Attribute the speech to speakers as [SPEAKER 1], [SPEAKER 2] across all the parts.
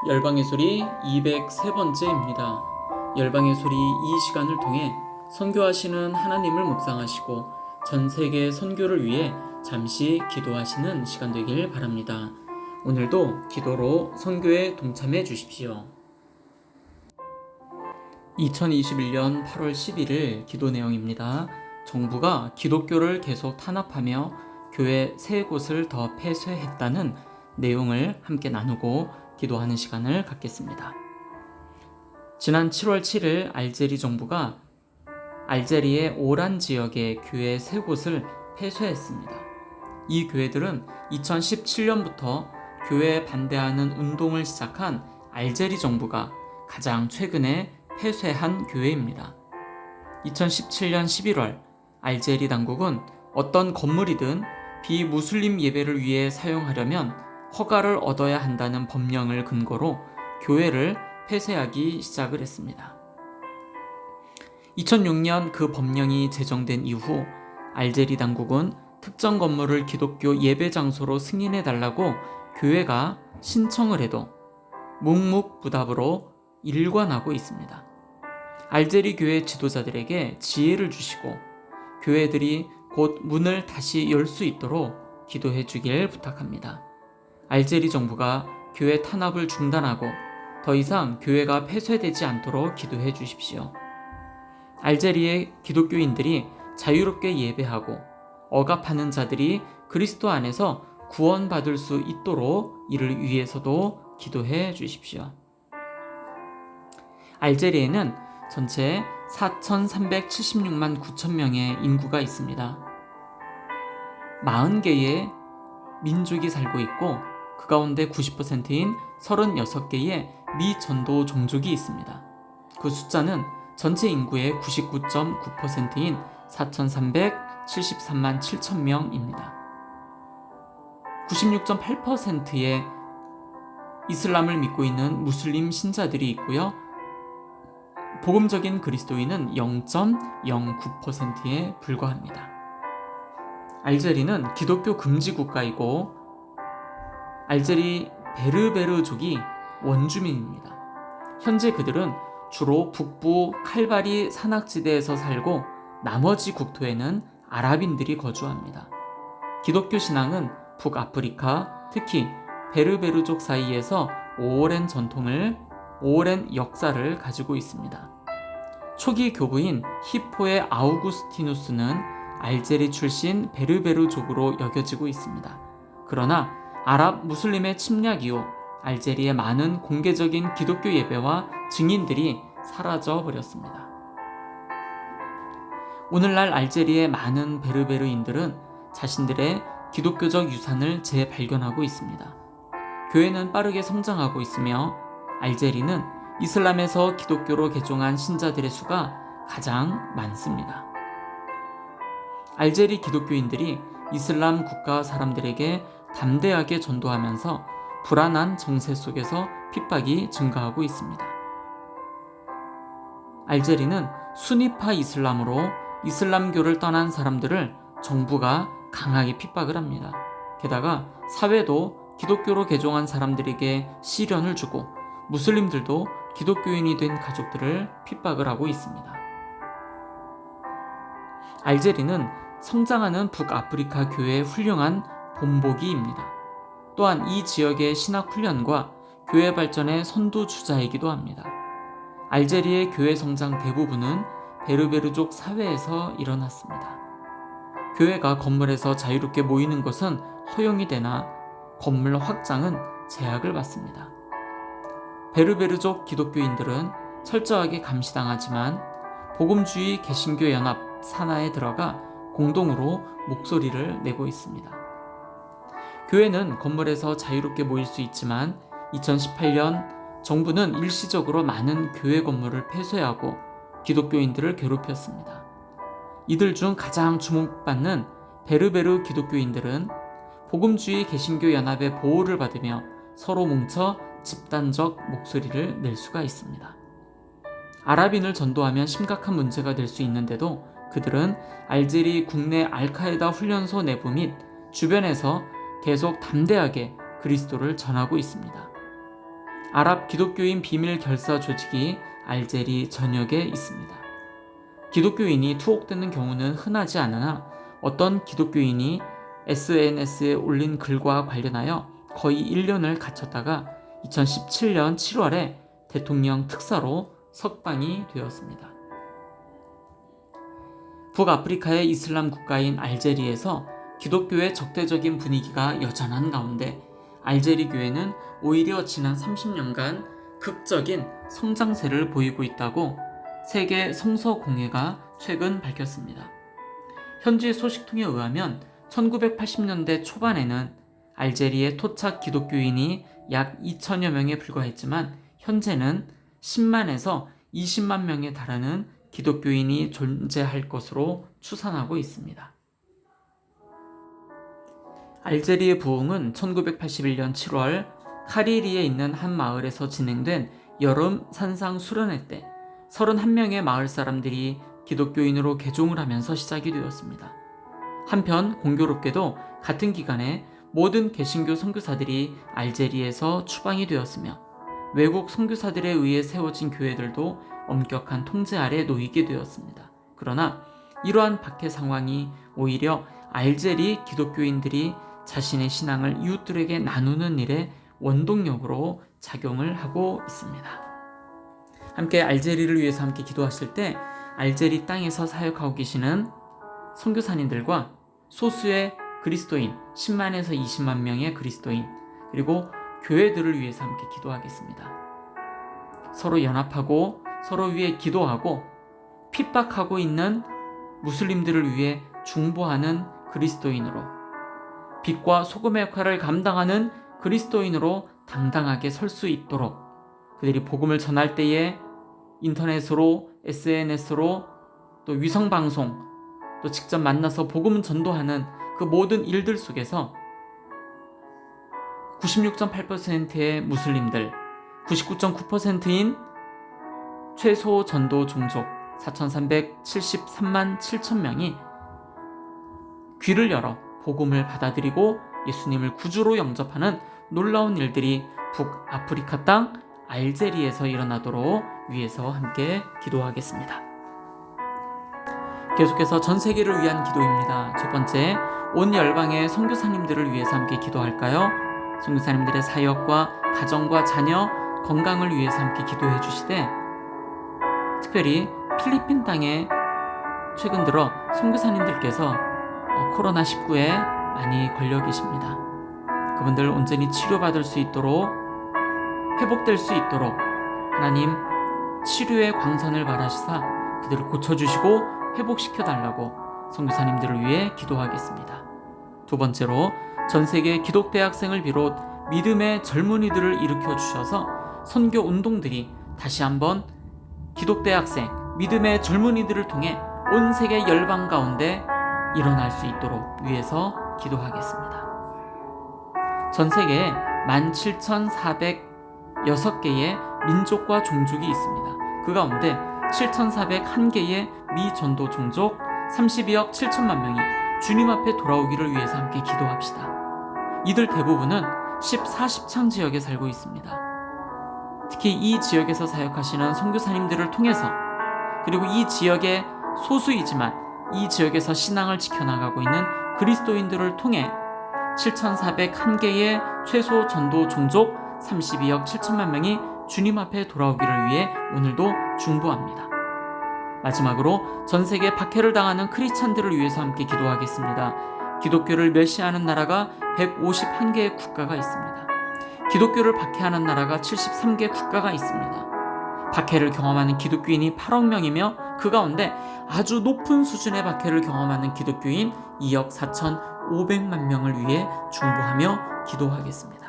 [SPEAKER 1] 열방의 소리 203번째입니다. 열방의 소리 이 시간을 통해 선교하시는 하나님을 묵상하시고 전 세계 선교를 위해 잠시 기도하시는 시간 되길 바랍니다. 오늘도 기도로 선교에 동참해 주십시오. 2021년 8월 11일 기도 내용입니다. 정부가 기독교를 계속 탄압하며 교회 3곳을 더 폐쇄했다는 내용을 함께 나누고 기도하는 시간을 갖겠습니다. 지난 7월 7일 알제리 정부가 알제리의 오란 지역의 교회 3곳을 폐쇄했습니다. 이 교회들은 2017년부터 교회에 반대하는 운동을 시작한 알제리 정부가 가장 최근에 폐쇄한 교회입니다. 2017년 11월 알제리 당국은 어떤 건물이든 비무슬림 예배를 위해 사용하려면 허가를 얻어야 한다는 법령을 근거로 교회를 폐쇄하기 시작을 했습니다. 2006년 그 법령이 제정된 이후 알제리 당국은 특정 건물을 기독교 예배 장소로 승인해달라고 교회가 신청을 해도 묵묵부답으로 일관하고 있습니다. 알제리 교회 지도자들에게 지혜를 주시고 교회들이 곧 문을 다시 열 수 있도록 기도해 주길 부탁합니다. 알제리 정부가 교회 탄압을 중단하고 더 이상 교회가 폐쇄되지 않도록 기도해 주십시오. 알제리의 기독교인들이 자유롭게 예배하고 억압하는 자들이 그리스도 안에서 구원받을 수 있도록 이를 위해서도 기도해 주십시오. 알제리에는 전체 4,376만 9천 명의 인구가 있습니다. 40개의 민족이 살고 있고 그 가운데 90%인 36개의 미전도 종족이 있습니다. 그 숫자는 전체 인구의 99.9%인 4,373만 7천 명입니다. 96.8%의 이슬람을 믿고 있는 무슬림 신자들이 있고요. 복음적인 그리스도인은 0.09%에 불과합니다. 알제리는 기독교 금지 국가이고 알제리 베르베르족이 원주민입니다. 현재 그들은 주로 북부 칼바리 산악지대에서 살고 나머지 국토에는 아랍인들이 거주합니다. 기독교 신앙은 북아프리카, 특히 베르베르족 사이에서 오랜 역사를 가지고 있습니다. 초기 교부인 히포의 아우구스티누스는 알제리 출신 베르베르족으로 여겨지고 있습니다. 그러나 아랍 무슬림의 침략 이후 알제리의 많은 공개적인 기독교 예배와 증인들이 사라져 버렸습니다. 오늘날 알제리의 많은 베르베르인들은 자신들의 기독교적 유산을 재발견하고 있습니다. 교회는 빠르게 성장하고 있으며 알제리는 이슬람에서 기독교로 개종한 신자들의 수가 가장 많습니다. 알제리 기독교인들이 이슬람 국가 사람들에게 담대하게 전도하면서 불안한 정세 속에서 핍박이 증가하고 있습니다. 알제리는 수니파 이슬람으로 이슬람교를 떠난 사람들을 정부가 강하게 핍박을 합니다. 게다가 사회도 기독교로 개종한 사람들에게 시련을 주고 무슬림들도 기독교인이 된 가족들을 핍박을 하고 있습니다. 알제리는 성장하는 북아프리카 교회의 훌륭한 본보기입니다. 또한 이 지역의 신학 훈련과 교회 발전의 선두주자이기도 합니다. 알제리의 교회 성장 대부분은 베르베르족 사회에서 일어났습니다. 교회가 건물에서 자유롭게 모이는 것은 허용이 되나 건물 확장은 제약을 받습니다. 베르베르족 기독교인들은 철저하게 감시당하지만 복음주의 개신교 연합 산하에 들어가 공동으로 목소리를 내고 있습니다. 교회는 건물에서 자유롭게 모일 수 있지만 2018년 정부는 일시적으로 많은 교회 건물을 폐쇄하고 기독교인들을 괴롭혔습니다. 이들 중 가장 주목받는 베르베르 기독교인들은 복음주의 개신교 연합의 보호를 받으며 서로 뭉쳐 집단적 목소리를 낼 수가 있습니다. 아랍인을 전도하면 심각한 문제가 될 수 있는데도 그들은 알제리 국내 알카에다 훈련소 내부 및 주변에서 계속 담대하게 그리스도를 전하고 있습니다. 아랍 기독교인 비밀 결사 조직이 알제리 전역에 있습니다. 기독교인이 투옥되는 경우는 흔하지 않으나 어떤 기독교인이 SNS에 올린 글과 관련하여 거의 1년을 갇혔다가 2017년 7월에 대통령 특사로 석방이 되었습니다. 북아프리카의 이슬람 국가인 알제리에서 기독교의 적대적인 분위기가 여전한 가운데 알제리 교회는 오히려 지난 30년간 극적인 성장세를 보이고 있다고 세계 성서공회가 최근 밝혔습니다. 현지 소식통에 의하면 1980년대 초반에는 알제리의 토착 기독교인이 약 2천여 명에 불과했지만 현재는 10만에서 20만 명에 달하는 기독교인이 존재할 것으로 추산하고 있습니다. 알제리의 부흥은 1981년 7월 카리리에 있는 한 마을에서 진행된 여름 산상 수련회 때 31명의 마을 사람들이 기독교인으로 개종을 하면서 시작이 되었습니다. 한편 공교롭게도 같은 기간에 모든 개신교 선교사들이 알제리에서 추방이 되었으며 외국 선교사들에 의해 세워진 교회들도 엄격한 통제 아래 놓이게 되었습니다. 그러나 이러한 박해 상황이 오히려 알제리 기독교인들이 자신의 신앙을 이웃들에게 나누는 일에 원동력으로 작용을 하고 있습니다. 함께 알제리를 위해서 함께 기도하실 때 알제리 땅에서 사역하고 계시는 선교사님들과 소수의 그리스도인 10만에서 20만 명의 그리스도인 그리고 교회들을 위해서 함께 기도하겠습니다. 서로 연합하고 서로 위해 기도하고 핍박하고 있는 무슬림들을 위해 중보하는 그리스도인으로 빛과 소금의 역할을 감당하는 그리스도인으로 당당하게 설 수 있도록 그들이 복음을 전할 때에 인터넷으로 SNS로 또 위성방송 또 직접 만나서 복음 전도하는 그 모든 일들 속에서 96.8%의 무슬림들 99.9%인 최소 전도 종족 4,373만 7천 명이 귀를 열어 복음을 받아들이고 예수님을 구주로 영접하는 놀라운 일들이 북아프리카 땅 알제리에서 일어나도록 위해서 함께 기도하겠습니다. 계속해서 전 세계를 위한 기도입니다. 첫 번째, 온 열방의 선교사님들을 위해서 함께 기도할까요? 선교사님들의 사역과 가정과 자녀 건강을 위해서 함께 기도해 주시되 특별히 필리핀 땅에 최근 들어 선교사님들께서 코로나19에 많이 걸려 계십니다. 그분들 온전히 치료받을 수 있도록 회복될 수 있도록 하나님 치료의 광선을 발하시사 그들을 고쳐주시고 회복시켜달라고 선교사님들을 위해 기도하겠습니다. 두 번째로 전 세계 기독대학생을 비롯 믿음의 젊은이들을 일으켜 주셔서 선교 운동들이 다시 한번 기독대학생, 믿음의 젊은이들을 통해 온 세계 열방 가운데 일어날 수 있도록 위해서 기도하겠습니다. 전 세계에 17,406개의 민족과 종족이 있습니다. 그 가운데 7,401개의 미전도 종족 32억 7천만 명이 주님 앞에 돌아오기를 위해서 함께 기도합시다. 이들 대부분은 10-40창 지역에 살고 있습니다. 특히 이 지역에서 사역하시는 선교사님들을 통해서 그리고 이 지역의 소수이지만 이 지역에서 신앙을 지켜나가고 있는 그리스도인들을 통해 7,401개의 최소 전도 종족 32억 7천만 명이 주님 앞에 돌아오기를 위해 오늘도 중보합니다. 마지막으로 전 세계 박해를 당하는 크리스찬들을 위해서 함께 기도하겠습니다. 기독교를 멸시하는 나라가 151개의 국가가 있습니다. 기독교를 박해하는 나라가 73개 국가가 있습니다. 박해를 경험하는 기독교인이 8억 명이며 그 가운데 아주 높은 수준의 박해를 경험하는 기독교인 2억 4,500만 명을 위해 중보하며 기도하겠습니다.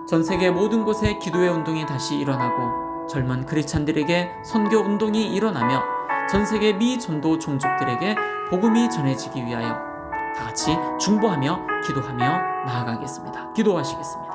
[SPEAKER 1] 전 세계 모든 곳에 기도의 운동이 다시 일어나고 젊은 크리스찬들에게 선교 운동이 일어나며 전 세계 미전도 종족들에게 복음이 전해지기 위하여 다 같이 중보하며 기도하며 나아가겠습니다. 기도하시겠습니다.